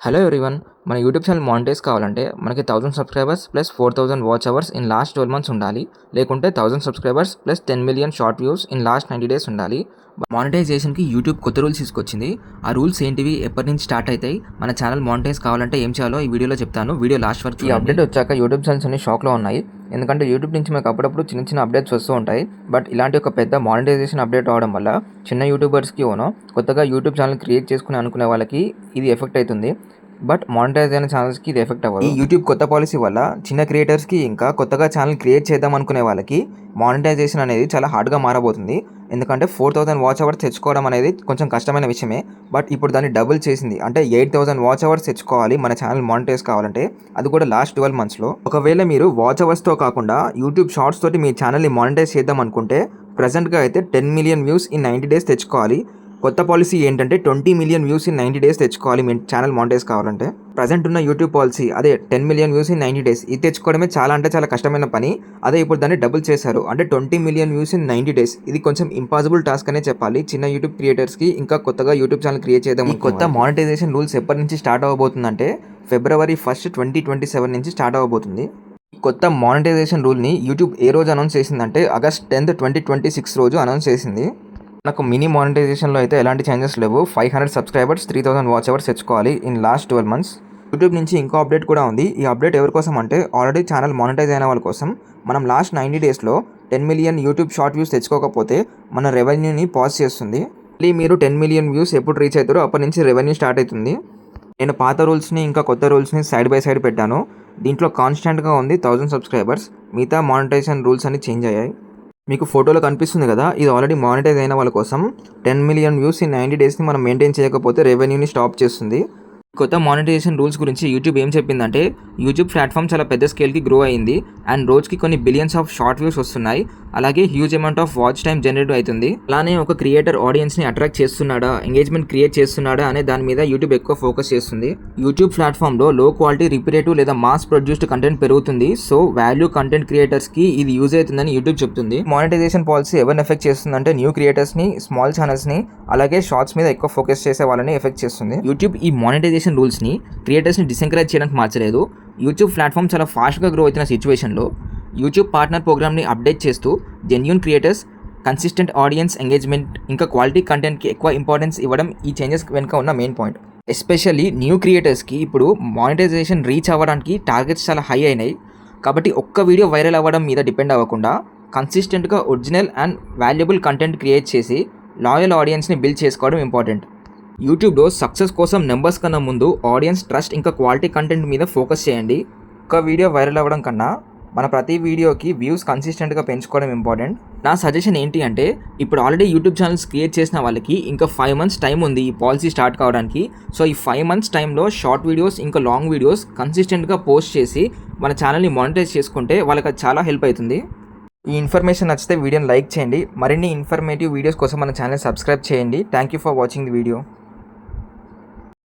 Hello everyone, మన YouTube channel monetise కావాలంటే మనకి 1000 subscribers plus 4000 watch hours in last 12 months ఉండాలి. లేకుంటే 1000 subscribers plus 10 million short views in last 90 days ఉండాలి. మానిటైజేషన్కి YouTube కొత్త రూల్స్ తీసుకొచ్చింది. ఆ రూల్స్ ఏంటివి, ఎప్పటి నుంచి స్టార్ట్ అవుతాయి, మన ఛానల్ మానిటైజ్ కావాలంటే ఏం చేయాలో ఈ వీడియోలో చెప్తాను. వీడియో లాస్ట్ వరకు. ఈ అప్డేట్ వచ్చాక యూట్యూబ్ ఛానల్స్ అన్ని షాక్లో ఉన్నాయి. ఎందుకంటే యూట్యూబ్ నుంచి మనకు అప్పుడప్పుడు చిన్న అప్డేట్స్ వస్తూ ఉంటాయి. బట్ ఇలాంటి ఒక పెద్ద మానిటైజేషన్ అప్డేట్ అవడం వల్ల చిన్న యూట్యూబర్స్కి కొత్తగా యూట్యూబ్ ఛానల్ క్రియేట్ చేసుకుని అనుకునే వాళ్ళకి ఇది ఎఫెక్ట్ అవుతుంది. బట్ మానిటైజ్ అయిన ఛానల్స్కి ఇది ఎఫెక్ట్ అవ్వదు. ఈ యూట్యూబ్ కొత్త పాలసీ వల్ల చిన్న క్రియేటర్స్కి ఇంకా కొత్తగా ఛానల్ క్రియేట్ చేద్దాం అనుకునే వాళ్ళకి మానిటైజేషన్ అనేది చాలా హార్డ్గా మారబోతుంది. ఎందుకంటే 4000 వాచ్ అవర్స్ తెచ్చుకోవడం అనేది కొంచెం కష్టమైన విషయమే. బట్ ఇప్పుడు దాన్ని డబుల్ చేసింది. అంటే 8000 వాచ్ అవర్స్ తెచ్చుకోవాలి మన ఛానల్ మానిటైజ్ కావాలంటే, అది కూడా లాస్ట్ 12 మంత్స్లో. ఒకవేళ మీరు వాచ్ అవర్స్తో కాకుండా యూట్యూబ్ షార్ట్స్ తోటి మీ ఛానల్ని మానిటైజ్ చేద్దాం అనుకుంటే ప్రజెంట్గా అయితే 10 మిలియన్ వ్యూస్ ఇన్ 90 డేస్ తెచ్చుకోవాలి. కొత్త పాలసీ ఏంటంటే 20 మిలియన్ వ్యూస్ ఇన్ 90 డేస్ తెచ్చుకోవాలి మీ ఛానల్ మానిటైజ్ కావాలంటే. ప్రజెంట్ ఉన్న యూట్యూబ్ పాలసీ అదే 10 మిలియన్ వ్యూస్ ఇన్ 90 డేస్. ఇది తెచ్చుకోవడమే చాలా కష్టమైన పని. అదే ఇప్పుడు దాన్ని డబుల్ చేశారు, అంటే 20 మిలియన్ వ్యూస్ ఇన్ 90 డేస్. ఇది కొంచెం ఇంపాసిబుల్ టాస్క్ అనే చెప్పాలి చిన్న యూట్యూబ్ క్రియేటర్స్కి, ఇంకా కొత్తగా యూట్యూబ్ ఛానల్ క్రియేట్ చేద్దాం. ఈ కొత్త మానిటైజేషన్ రూల్స్ ఎప్పటి నుంచి స్టార్ట్ అవ్వబోతుందంటే February 1, 2027 నుంచి స్టార్ట్ అవ్వబోతుంది. కొత్త మానిటైజేషన్ రూల్ని యూట్యూబ్ ఏ రోజు అనౌన్స్ చేసిందంటే August 10, 2026 రోజు అనౌన్స్ చేసింది. నాకు మినీ మానిటైజేషన్లో అయితే ఎలాంటి చేంజెస్ లేవు. 500 సబ్స్క్రైబర్స్ 3000 వాచ్ అవర్స్ తెచ్చుకోవాలి ఇన్ లాస్ట్ 12 మంత్స్. యూట్యూబ్ నుంచి ఇంకో అప్డేట్ కూడా ఉంది. ఈ అప్డేట్ ఎవరి కోసం అంటే ఆల్రెడీ ఛానల్ మానిటైజ్ అయిన వాళ్ళ కోసం. మనం లాస్ట్ 90 డేస్లో 10 మిలియన్ యూట్యూబ్ షార్ట్ వ్యూస్ తెచ్చుకోకపోతే మన రెవెన్యూని పాజ్ చేస్తుంది. మళ్ళీ మీరు 10 మిలియన్ వ్యూస్ ఎప్పుడు రీచ్ అవుతారో అప్పటి నుంచి రెవెన్యూ స్టార్ట్ అవుతుంది. నేను పాత రూల్స్ని ఇంకా కొత్త రూల్స్ని సైడ్ బై సైడ్ పెట్టాను. దీంట్లో కాన్స్టెంట్గా ఉంది 1000 సబ్స్క్రైబర్స్. మిగతా మానిటైజేషన్ రూల్స్ అన్ని చేంజ్ అయ్యాయి. మీకు ఫోటోలో కనిపిస్తుంది కదా, ఇది ఆల్రెడీ మానిటైజ్ అయిన వాళ్ళ కోసం. 10 మిలియన్ వ్యూస్ ఇన్ 90 డేస్ని మనం మెయింటైన్ చేయకపోతే రెవెన్యూని స్టాప్ చేస్తుంది. కొత్త మానిటైజేషన్ రూల్స్ గురించి యూట్యూబ్ ఏం చెప్పిందంటే, యూట్యూబ్ ప్లాట్ఫామ్ చాలా పెద్ద స్కేల్కి గ్రో అయింది అండ్ రోజుకి కొన్ని బిలియన్స్ ఆఫ్ షార్ట్ వ్యూస్ వస్తున్నాయి. అలాగే huge amount of watch time generate అవుతుంది. అలానే ఒక క్రియేటర్ ఆడియన్స్ని అట్రాక్ట్ చేస్తున్నాడా, ఎంగేజ్మెంట్ క్రియేట్ చేస్తున్నాడా అనే దాని మీద యూట్యూబ్ ఎక్కువ ఫోకస్ చేస్తుంది. యూట్యూబ్ ప్లాట్ఫామ్లో లో క్వాలిటీ, రిపీటేటివ్ లేదా మాస్ ప్రొడ్యూస్డ్ కంటెంట్ పెరుగుతుంది. సో వాల్యూ కంటెంట్ క్రియేటర్స్కి ఇది యూజ్ అవుతుందని యూట్యూబ్ చెప్తుంది. మానిటైజేషన్ పాలసీ ఎవరిని ఎఫెక్ట్ చేస్తుందంటే న్యూ క్రియేటర్స్ని, స్మాల్ ఛానల్స్ని, అలాగే షార్ట్స్ మీద ఎక్కువ ఫోకస్ చేసే వాళ్ళని ఎఫెక్ట్ చేస్తుంది. యూట్యూబ్ ఈ మానిటైజేషన్ రూల్స్ని క్రియేటర్స్ని డిసెంకరేజ్ చేయడానికి మార్చలేదు. యూట్యూబ్ ప్లాట్ఫామ్ చాలా ఫాస్ట్గా గ్రో అవుతున్న సిచ్యువేషన్లో యూట్యూబ్ పార్ట్నర్ ప్రోగ్రామ్ని అప్డేట్ చేస్తూ genuine creators, consistent audience engagement, ఇంకా క్వాలిటీ కంటెంట్కి ఎక్కువ ఇంపార్టెన్స్ ఇవ్వడం ఈ చేంజెస్ వెనుక ఉన్న మెయిన్ పాయింట్. ఎస్పెషల్లీ న్యూ క్రియేటర్స్కి ఇప్పుడు మానిటైజేషన్ రీచ్ అవ్వడానికి టార్గెట్స్ చాలా హై అయినాయి. కాబట్టి ఒక్క వీడియో వైరల్ అవ్వడం మీద డిపెండ్ అవ్వకుండా కన్సిస్టెంట్గా original and valuable content create చేసి లాయల్ ఆడియన్స్ని బిల్డ్ చేసుకోవడం ఇంపార్టెంట్. యూట్యూబ్లో సక్సెస్ కోసం నెంబర్స్ కన్నా ముందు ఆడియన్స్ ట్రస్ట్ ఇంకా క్వాలిటీ కంటెంట్ మీద ఫోకస్ చేయండి. ఒక వీడియో వైరల్ అవ్వడం కన్నా మన ప్రతి వీడియోకి వ్యూస్ కన్సిస్టెంట్గా పెంచుకోవడం ఇంపార్టెంట్. నా సజెషన్ ఏంటి అంటే, ఇప్పుడు ఆల్రెడీ యూట్యూబ్ ఛానల్స్ క్రియేట్ చేసిన వాళ్ళకి ఇంకా 5 మంత్స్ టైం ఉంది ఈ పాలసీ స్టార్ట్ కావడానికి. సో ఈ 5 మంత్స్ టైంలో షార్ట్ వీడియోస్ ఇంకా లాంగ్ వీడియోస్ కన్సిస్టెంట్గా పోస్ట్ చేసి మన ఛానల్ని మానిటైజ్ చేసుకుంటే వాళ్ళకి అది చాలా హెల్ప్ అవుతుంది. ఈ ఇన్ఫర్మేషన్ నచ్చితే వీడియోని లైక్ చేయండి. మరిన్ని ఇన్ఫర్మేటివ్ వీడియోస్ కోసం మన ఛానల్ సబ్స్క్రైబ్ చేయండి. Thank you for watching the video.